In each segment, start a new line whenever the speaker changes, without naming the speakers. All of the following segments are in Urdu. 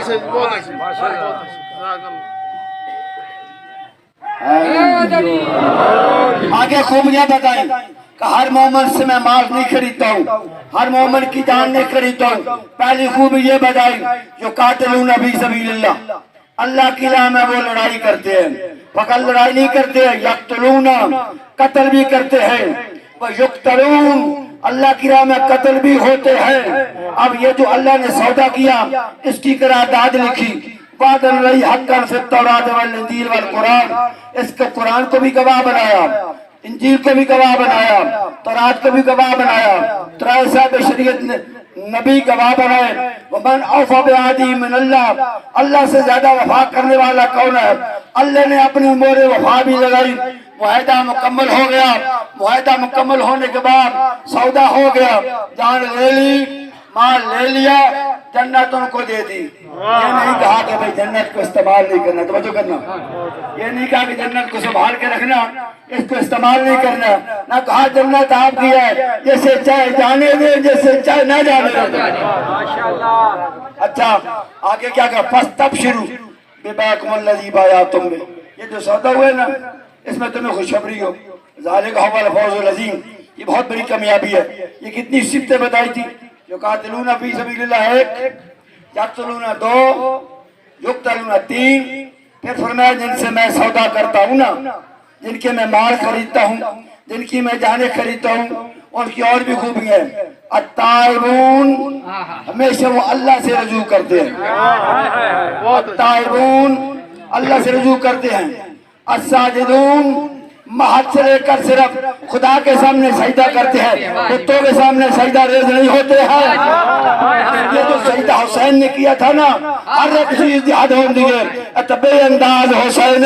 اچھا بہت اچھا
آگے خوبیاں بتائیں کہ ہر مومن سے میں مال نہیں خریدتا ہوں، ہر مومن کی جان نہیں خریدتا ہوں۔ پہلی خوبی یہ بتائی جو قاتلون فی سبیل اللہ، اللہ کی راہ میں وہ لڑائی کرتے ہیں، فقط لڑائی نہیں کرتے ہیں، یقتلون قتل بھی کرتے ہیں، وَيُقْتَلُونَ اللہ کی راہ میں قتل بھی ہوتے ہیں۔ اب یہ جو اللہ نے سودا کیا اس کی قرارداد لکھی، وعدًا علیہ حقًا فی التوراۃ والانجیل والقرآن، اس کو قرآن کو بھی گواہ بنایا، انجیل کو بھی گواہ بنایا، تورات کو بھی گواہ بنایا، ترائے صاحب شریعت نبی گواہ بنائے۔ وَمَنْ أَوْفَى بِعَهْدِهِ مِنَ اللَّهِ اللہ سے زیادہ وفا کرنے والا کون ہے؟ اللہ نے اپنی مہر وفا بھی لگائی، معاہدہ مکمل ہو گیا، معاہدہ مکمل ہونے کے بعد سودا ہو گیا، جان لے لی، مال لے لیا، جنت ان کو دے دی۔ یہ نہیں کہا کہ بھئی جنت کو استعمال نہیں کرنا، توجہ کرنا، یہ نہیں کہا کہ جنت کو سنبھال کے رکھنا، اس کو استعمال نہیں کرنا، نہ کہا جنت آپ کی ہے، جیسے چاہے جانے دے، جیسے چاہے نہ جانے دے۔ اچھا آگے کیا کہا؟ فَاسْتَبْشِرُوا بِبَيْعِكُمُ الَّذِي بَایَعْتُم بِهِ، یہ جو سودا ہوئے نا اس میں تمہیں خوشخبری ہو، ذَلِكَ هُوَ الْفَوْزُ الْعَظِيمُ، یہ بہت بڑی کامیابی ہے۔ یہ کتنی صفتیں بتائی تھی جو قاتلون فی سبیل اللہ ایک، یقتلون دو، یقتلون تین، پھر فرمایا جن سے میں سودا کرتا ہوں نا، جن کے میں مال خریدتا ہوں، جن کی میں جانیں خریدتا ہوں، ان کی اور بھی خوبیاں ہیں۔ التائبون ہمیشہ وہ اللہ سے رجوع کرتے ہیں، التائبون اللہ سے رجوع کرتے ہیں، الساجدون مہد سے لے کر صرف خدا کے سامنے سجدہ کرتے ہیں، کتوں کے سامنے سجدہ ریز نہیں ہوتے ہیں۔ یہ جو سجدہ حسین نے کیا تھا نا، ہر ایک چیز جہاد ہوں دیئے اتبے انداز حسین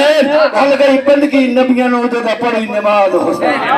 بھل گئی بند کی نبیاں نو دے پڑی نماز حسین۔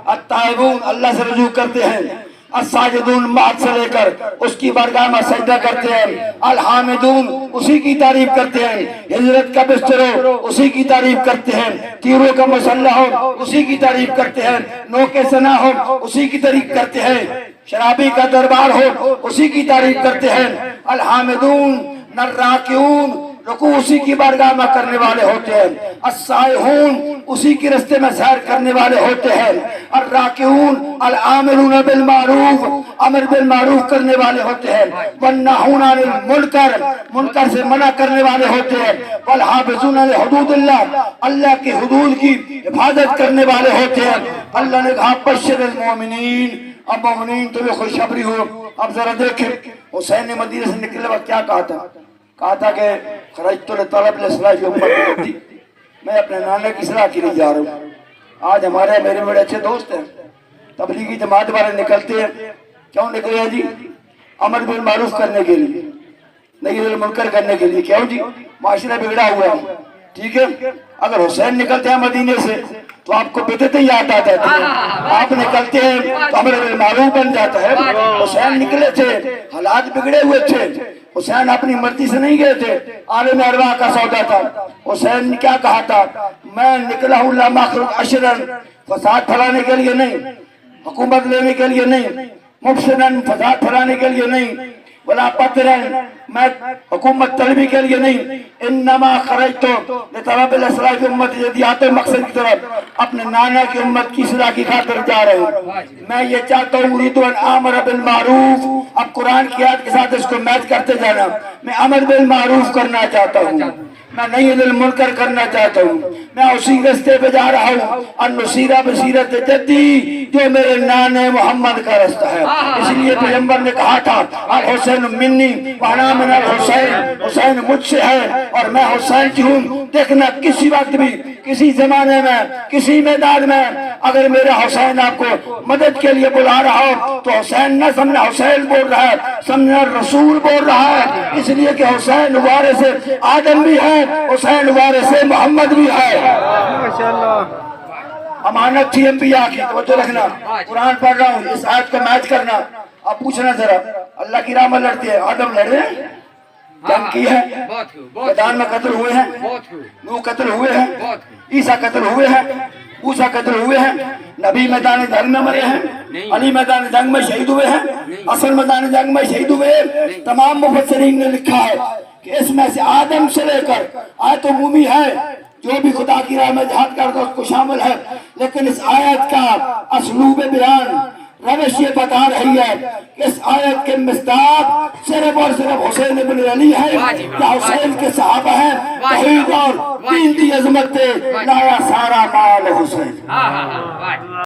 التائبون اللہ سے رجوع کرتے ہیں، الساجدون مہد سے لے کر اس کی بارگاہ میں سجدہ کرتے ہیں، الحامدون اسی کی تعریف کرتے ہیں، ہجرت کا بستر ہو اسی کی تعریف کرتے ہیں، تیروں کا مسلح ہو اسی کی تعریف کرتے ہیں، نوکے سنا ہو اسی کی تعریف کرتے ہیں، شرابی کا دربار ہو اسی کی تعریف کرتے ہیں۔ الحامدون الراکعون رکوع اسی کی بارگاہ میں کرنے والے ہوتے ہیں، السائحون اسی کی رستے میں سیر کرنے والے ہوتے ہیں، الراکعون العاملون بالمعروف امر بالمعروف کرنے والے ہوتے ہیں، والناہون عن المنکر منکر سے منع کرنے والے ہوتے ہیں، والحافظون لحدود اللہ اللہ کی حدود کی حفاظت کرنے والے ہوتے ہیں۔ اللہ نے کہا بشر المومنین، اب مومنین تمہیں خوشخبری ہو۔ اب ذرا دیکھیں حسین نے مدینہ سے نکلنے وقت کیا کہا تھا؟ کہا تھا کہ خرجت لطلب الاصلاح فی امتی، میں اپنے نانا کی اصلاح کے لیے جا رہا ہوں۔ آج ہمارے میرے بڑے اچھے دوست ہیں، تبلیغی جماعت والے نکلتے ہیں، کیوں نکلے ہیں جی؟ امر بالمعروف کرنے کے لیے، نہی عن المنکر کرنے کے لیے۔ کیوں جی؟ معاشرہ بگڑا ہوا ہے، ٹھیک ہے؟ اگر حسین نکلتے ہیں مدینے سے تو آپ کو بدعتیں یاد آ جاتی ہیں، آپ نکلتے ہیں تو امر بالمعروف بن جاتا ہے۔ حسین نکلے تھے، حالات بگڑے ہوئے تھے، حسین اپنی مرضی سے نہیں گئے تھے، عالم ارواح کا سودا تھا۔ حسین نے کیا کہا تھا؟ میں نکلا ہوں لا مخرج عشرن، فساد پھیلانے کے لیے نہیں، حکومت لینے کے لیے نہیں، مفسدن فساد پھیلانے کے لیے نہیں، ولا پترن میں حکومت طلبی کے لیے نہیں، انما خرجت لطلب الاصلاح فی امتی، یدی آتے مقصد کی طرف اپنے نانا کی امت کی اصلاح کی خاطر جا رہے ہوں۔ میں یہ چاہتا ہوں اريد ان آمر بالمعروف، اب قرآن کی آیت کے ساتھ اس کو میچ کرتے جانا، میں امر بالمعروف کرنا چاہتا ہوں، میں نہی عن المنکر کرنا چاہتا ہوں، میں اسی رستے پہ جا رہا ہوں، النصیرہ بصیرت جدی جو میرے نانے محمد کا رستہ ہے۔ اس لیے پیغمبر نے کہا تھا الحسین منی وانا من الحسین، حسین مجھ سے ہے اور میں حسین کی ہوں۔ دیکھنا کسی وقت بھی کسی زمانے میں کسی میدان میں اگر میرا حسین آپ کو مدد کے لیے بلا رہا ہو تو حسین نہ سمجھنا حسین بول رہا ہے، سمجھنا رسول بول رہا ہے، اس لیے کہ حسین وارث آدم بھی ہے، حسین وارث محمد بھی ہے۔ امانت تھی انبیاء کی، توجہ رکھنا، قرآن پڑھ رہا ہوں، اس آیت کو میچ کرنا۔ اب پوچھنا ذرا اللہ کی راہ میں لڑتے ہیں، آدم لڑے ہیں، جنگ کی ہے، میدان میں قتل ہوئے ہیں، نوح قتل ہوئے ہیں، عیسیٰ قتل ہوئے ہیں، موسیٰ قتل ہوئے ہیں, نبی میدان جنگ میں مرے ہیں, علی میدان جنگ میں شہید ہوئے ہیں, حسن میدان جنگ میں شہید ہوئے ہیں. تمام مفسرین نے لکھا ہے کہ اس میں سے آدم سے لے کر آیت عمومی ہے, جو بھی خدا کی راہ میں جہاد کرتا اس کو شامل ہے, لیکن اس آیت کا اسلوب بیان روش یہ بتا رہی ہے کہ اس آیت کے مصداق صرف اور صرف حسین بن علی ہے یا حسین کے صحابہ ہیں. توحید اور دین کی عظمت لایا سارا مال حسین.